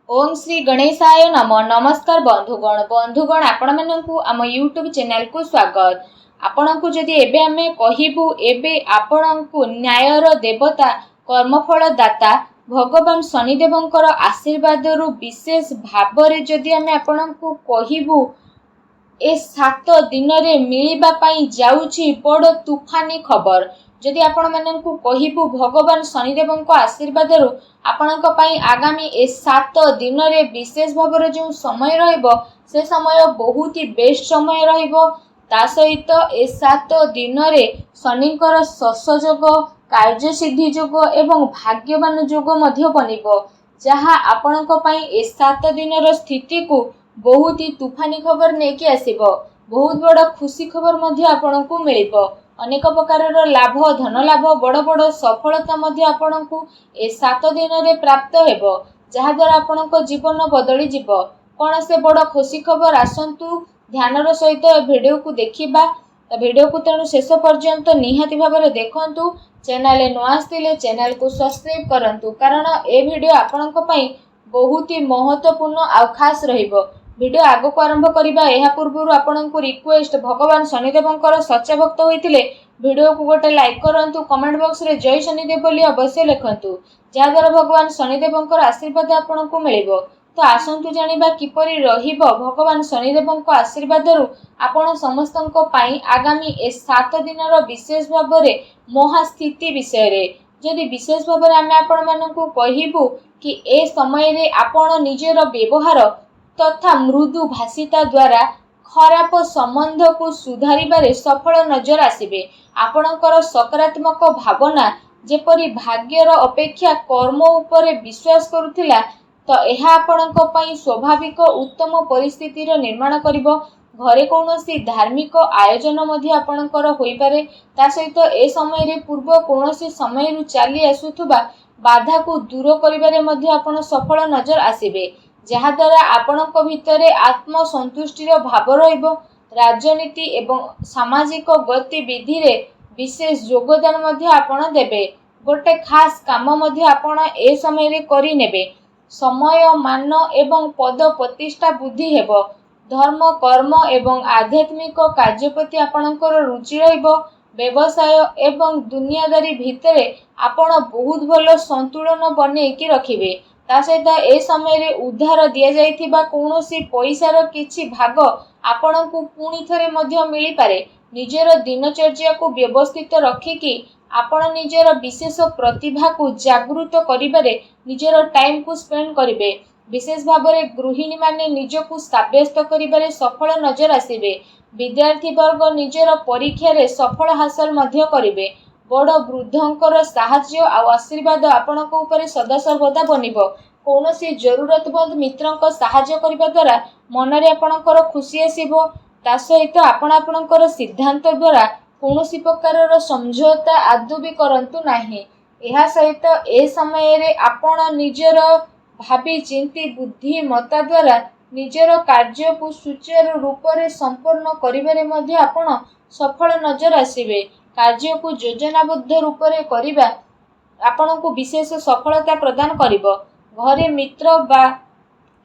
ओम श्री गणेशाय नम नमस्कार बंधुगण आपण मानकु आम यूट्यूब चैनल को स्वागत। आपण को जदि एबे आमे कहिबु एबे आपण को न्यायर देवता कर्मफल दाता भगवान शनिदेवंकर आशीर्वाद रु विशेष भाव रे जदि आमे आपण को कहिबु ए 7 दिन रे मिलिबा पई जाउछि बड़ तूफानी खबर। जदि आपण मानकु कहिबु भगवान शनिदेवंक आशीर्वाद रु आपणक पई आगामी ए 7 दिन रे विशेष भाव रे जो समय रहइबो से समय बहुत ही बेस्ट समय रहइबो। ता सहित ए 7 दिन रे शनिकर शश जोग कार्य सिद्धि जोग एवं भाग्यवान जोग मध्य बनिबो, जहा आपणक पई ए 7 दिन रो स्थिति को बहुत ही तूफानी खबर नेकी आसीबो। बहुत बड़ खुशी खबर मध्य आपणकु मिलिबो। अनेक प्रकार लाभ धन लाभ बड़ बड़ सफलता मध्य आपणकु ए 7 दिन रे प्राप्त हेबो, जहा द्वारा आपणक जीवन बदली जिवो। कोन से बड़ खुशी खबर आसंतु ध्यानर सहित वीडियो को देखिबा। वीडियो को तेणु शेष पर्यंत निहाती भाबरे देखंतु। चैनल नुआ आस्तिले चैनल को सब्सक्राइब करंतु, कारण ए वीडियो आपणक पई बहुत ही महत्वपूर्ण आ खास रहिबो। वीडियो आगो को आरंभ करिबा एहा पूर्वरु आपनकु रिक्वेस्ट, भगवान शनिदेवंकर सच्चा भक्त होइतिले वीडियो को गोटे लाइक करंतु, कमेंट बॉक्स रे जय शनिदेव बोली अवश्य लिखंतु, जा द्वारा भगवान शनिदेवंकर आशीर्वाद आपनकु मिलिबो। तो आसंतु जानिबा किपरि रहिबो भगवान शनिदेवंक आशीर्वाद रु आपण समस्तंक पई आगामी ए 7 दिनर विशेष भाबरे महास्थिति विषय रे। जदि विशेष भाबरे आमे आपण मानकु कहिबु कि ए समय रे आपण निजेर व्यवहार तथा मृदु भाषिता द्वारा खराब संबंध को सुधारिबारे सफल नजर आसिबे। आपणकर सकारात्मक भावना जेपरि भाग्यर अपेक्षा कर्म उपरे विश्वास करुथिला, तो एहा आपणक पई स्वाभाविक उत्तम परिस्थितिर निर्माण करिवो। घरे कौनसी धार्मिक आयोजन मध्य आपणकर होई पारे। ता सहित ए समय रे पूर्व कौनसी समय रु चाली आसुथुबा बाधा को दूर करिबारे मध्य आपण सफल नजर आसिबे, जहा द्वारा आपणक भितरे आत्मसंतुष्टिर भाव रहिबो। राजनीति एवं सामाजिक गतिविधि रे विशेष योगदान मध्य आपण देबे। गोटे खास काम मध्य आपण ए समय रे करि नेबे। समय मान एवं पद प्रतिष्ठा बुद्धि हेबो। धर्म कर्म एवं आध्यात्मिक कार्य प्रति आपणकर रुचि रहिबो। व्यवसाय एवं दुनियादारी भितरे आपण बहुत भल संतुलन बने कि रखिबे। ता सहित ए समय रे उद्धार दिया जाइथिबा कौनसी पैसार किछि भाग आपणकु पुणी थरे मध्य मिली पारे। निजर दिनचर्या को व्यवस्थित रखिकी आपण निजर विशेष प्रतिभा को जागृत करिबारे निजर टाइम को स्पेंड करिवे। विशेष भाबरे गृहिणी माने निजकु साब्यस्त करिबारे सफल नजर आसिबे। विद्यार्थी वर्ग निजर परीक्षा रे सफल हासिल मध्य करिवे। बड़ वृद्धंकर साहाय्य आ आशीर्वाद आपणक उपरे सदा सर्वदा बनिबो। कौनसी जरूरतमंद मित्रंक साहाय्य करिबा द्वारा मनरे आपणकर खुशी आसीबो। ता सहित आपण आपणकर सिद्धांत द्वारा कौनसी प्रकारर समझौता आदौ भी करंतु नाही। एहा सहित ए समय रे आपण निजर भाबी चिंती बुद्धिमत्ता द्वारा निजर कार्य को सुचारू रूप रे संपूर्ण करिबारे मध्य आपण सफल नजर आसीबे। कार्य को योजनाबद्ध रूप रे करिबा आपणकु विशेष सफलता प्रदान करिवो। घरे मित्र बा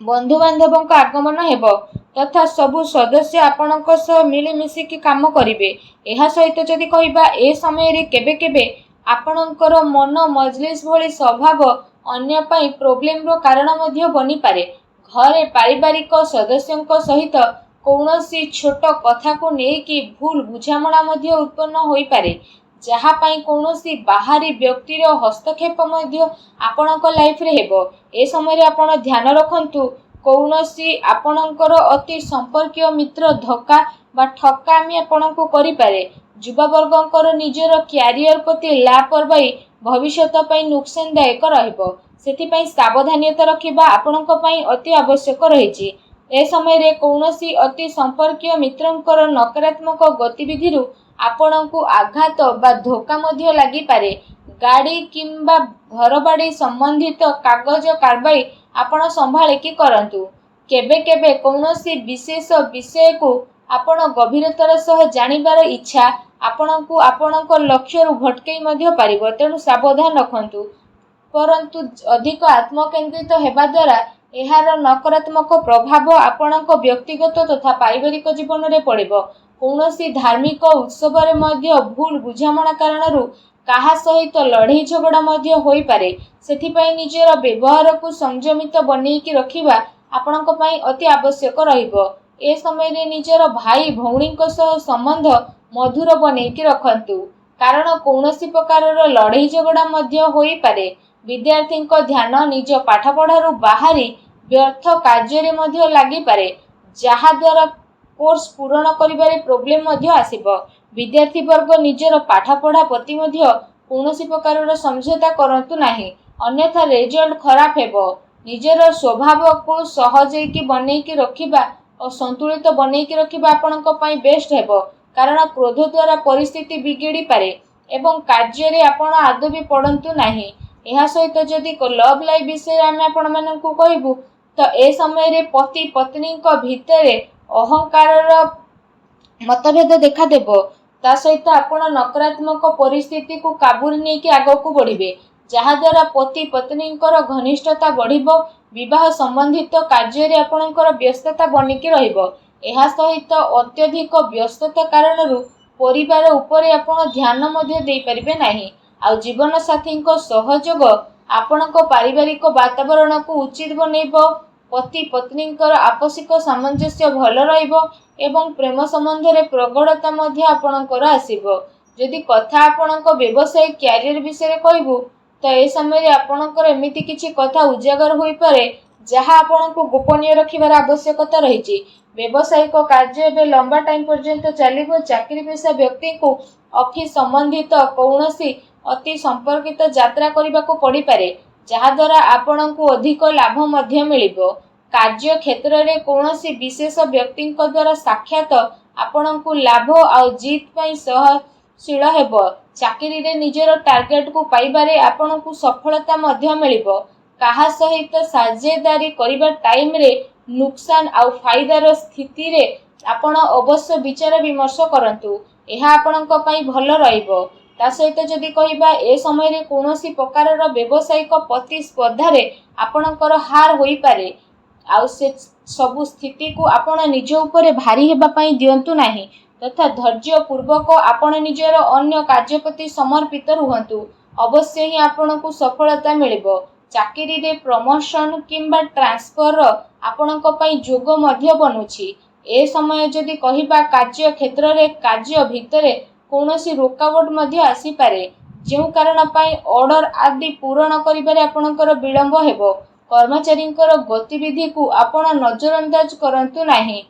बंधु बांधवक आगमन हेबो तथा सबु सदस्य आपणक सह मिली मिसिकी काम करिवे। एहा सहित जदि कहिबा ए समय रे केबे केबे आपणकर मन मजलिस भली स्वभाव अन्य पई प्रॉब्लम रो कारण मध्य बनी पारे। घरे पारिवारिक सदस्यंक सहित कौनसी छोट कथा को नेकी भूल बुझामणा मध्य उत्पन्न होई पारे, जहा पई कौनसी बाहरी व्यक्तिर हस्तक्षेप मध्य आपणक लाइफ रे हेबो। ए समय रे आपण ध्यान रखंतु कौनसी आपणकर अति संपर्कीय मित्र धोखा बा ठकामी आपणको करि पारे। युवा वर्गंकर निजर कैरियर प्रति लापरवाही भविष्यत पई नुकसानदायक रहिबो। सेति पई सावधानता रखिबा आपणक पई अति आवश्यक रहिछि। ए समय रे कौनसी अति संपर्कीय मित्रंकर नकारात्मक गतिविधि रु आपणकु आघात बा धोखा मध्य लागि पारे। गाड़ी किंबा घर बाड़ी संबंधित कागज कारबाई आपण संभाळे कि करंतु। केबे केबे कौनसी विशेष विषय को आपण गभीरतार सह जानिबार इच्छा आपणकु आपणक लक्ष्य रु भटकई मध्य पारिबो, तेणु सावधान रखंतु। परंतु अधिक आत्मकेंद्रित हेबा द्वारा एहार नकारात्मक प्रभाव आपणक व्यक्तिगत तथा पारिवारिक जीवन में पड़िबो। कौनसी धार्मिक उत्सव रे मध्य भूल बुझामणा कारणरू काहा सहित लड़ाई झगड़ा मध्य होई पारे। सेथिपाई निजर व्यवहार को संयमित बनैकी रखिबा आपणक पई अति आवश्यक रहिबो। ए समय रे निजर भाई भौणीक सह संबंध मधुर बनैकी रखंतु, कारण कौनसी प्रकारर लड़ाई झगड़ा मध्य होई पारे। विद्यार्थी ध्यान निज पाठपढ़ारू बाहरी व्यर्थ कार्य मध्य लगी पारे, जहा द्वारा कोर्स पूरण करिबारे प्रोब्लेम मध्य आसीबो। विद्यार्थी वर्ग निजर पाठपढ़ा प्रति मध्य कौनसी प्रकारर समझौता करंतु नाही, अन्यथा रिजल्ट खराब हेबो। निजर स्वभाव को सहजैकी बनैकी रखिबा और संतुलित बनैकी रखिबा आपणक पई बेस्ट हेबो, कारण क्रोध द्वारा परिस्थिति बिगड़ी पारे एवं कार्य रे आपण आदौ भी पड़ंतु नाही। एहा सहित जदि लव लाइफ विषय आमे आपण मानकु कहबू तो ए समय रे पति पत्नी को भितरे अहंकार मतभेद देखा देबो। ता सहित आपण नकारात्मक परिस्थिति को काबू नहीं कि आगो को बढ़िबे, जहा द्वारा पति पत्नी घनिष्ठता बढ़िबो। विवाह संबंधित कार्य रे आपणकर व्यस्तता बनिकी रहिबो। एहा सहित अत्यधिक व्यस्तता कारणरू परिवार उपरे आपण ध्यान मध्य देई परिबे नाही। आ जीवन साथी को सहयोग आपणक पारिवारिक वातावरण को उचित बनैबो। पति पत्नी आपसिक सामंजस्य भल रहिबो एवं प्रेम संबंध रे प्रगढ़ता मध्य आपणकर आसीबो। जदि कथा आपणक व्यवसाय कैरियर विषय कहबू तो ए समय रे आपणकर एमिति किछि कथा उजागर होई पारे, जहा आपणको गोपनीय रखिबार आवश्यकता रहिछि। व्यवसायिक कार्य एवं लंबा टाइम पर्यंत चलिबो। चाकरी पेशा व्यक्ति को ऑफिस संबंधित कौनसी अति संपर्कित यात्रा करबाको पड़ी पारे, जहा द्वारा आपणको अधिक लाभ मध्य मिलिबो। कार्य क्षेत्र रे कौनसी विशेष व्यक्ति द्वारा साक्षात आपणको लाभ आ जीत पई सहशील हेबो। चाकरी रे निजर टार्गेट को पाइबारे आपणको सफलता मध्य मिलिबो। काहा सहित साझेदारी करिबा टाइम रे नुकसान आ फायदार स्थिति रे आपण अवश्य विचार विमर्श करंतु, एहा आपणक पई भल रहिबो। ता सहित जदि कहिबा ए समय रे कौनसी प्रकारर व्यवसायिक प्रतिस्पर्धा रे आपणकर हार होई पारे, आ से सबु स्थिति को आपण निज उपरे भारी हेबा पई दियंतु नाही, तथा धैर्य पूर्वक आपण निजर अन्य कार्य प्रति समर्पित रुहंतु। अवश्य ही आपणको सफलता मिलिबो। चाकरी रे प्रमोशन किंबा ट्रांसफर आपणक पई जोग मध्य बनुछि। ए समय जदि कहिबा कार्य क्षेत्र रे कार्य भितरे कौनसी रुकावट मध्य आसी पारे, जेउ कारण पई ऑर्डर आदि पूरण करिबारे आपणकर विलंब हेबो। कर्मचारींकर गतिविधि को आपण नजरअंदाज करंतु नाही,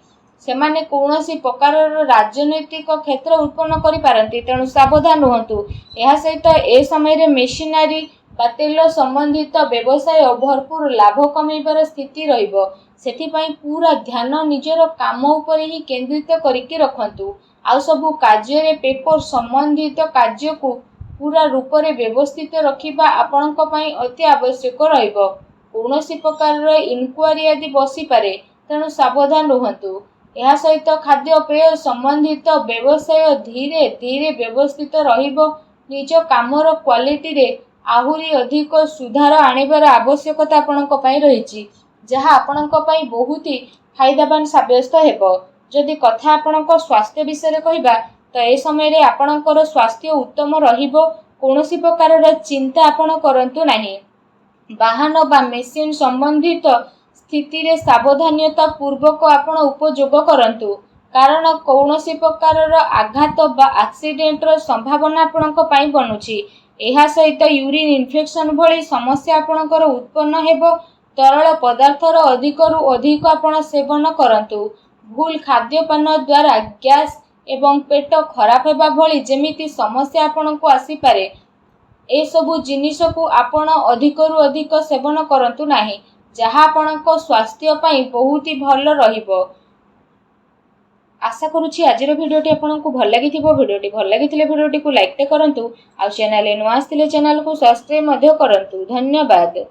सेमाने कौनसी प्रकारर राजनैतिक क्षेत्र उत्पन्न करि पारंती, तेणु सावधान रुहंतु। एहा सहित ए समय रे मेशिनरी बा तेल संबंधित व्यवसाय भरपूर लाभ कमैबार स्थिति रहिबो। सेथिपाई पूरा ध्यान निजर काम उपरे ही केंद्रित करिके रखंतु। आ सबु कार्य रे पेपर संबंधित कार्य को पूरा रूप रे व्यवस्थित रखिबा आपणक पई अति आवश्यक रहिबो। कौनसी प्रकारर इनक्वारी आदि बसी पारे, तेणु सावधान रुहंतु। एहा सहित खाद्य पेय संबंधित व्यवसाय धीरे धीरे व्यवस्थित रहिबो। निज कामर क्वालिटी रे आहुरी अधिक सुधार आनिबार आवश्यकता आपणक पई रहिछि, जहा आपणक पई बहुत ही फायदावान साब्यस्त हेबो। जदि कथा आपणक स्वास्थ्य विषय कहिबा तो ए समय रे आपणकर स्वास्थ्य उत्तम रहिबो। कौनसी प्रकारर चिंता आपण करंतु नाही। वाहन बा मेसिन संबंधित स्थिति रे सावधानता पूर्वक आपण उपयोग करंतु, कारण कौनसी प्रकारर आघात बा एक्सीडेंट र संभावना आपणक पई बनुछि। एहा सहित यूरिन इन्फेक्शन भली समस्या आपणकर उत्पन्न हेबो। तरल पदार्थर अधिकरू अधिक आपण सेवन करंतु। भूल खाद्यपान द्वारा गैस एवं पेट खराब हेबा भली जेमिति समस्या आपणको आसी पारे, ए सबु जिनिस को आपण अधिकरू अधिक सेवन करंतु नाही, जहा आपणको स्वास्थ्य पई बहुत ही भल रहिबो। आशा करूछि आजिर भिडियोटी आपनको भल लागिथिबो। भिडियोटी भल लागिथिले भिडियोटी को लाइक ते करंतु, आ चैनल नुआ आस्थिले चैनल को सब्सक्राइब मध्य करंतु। धन्यवाद।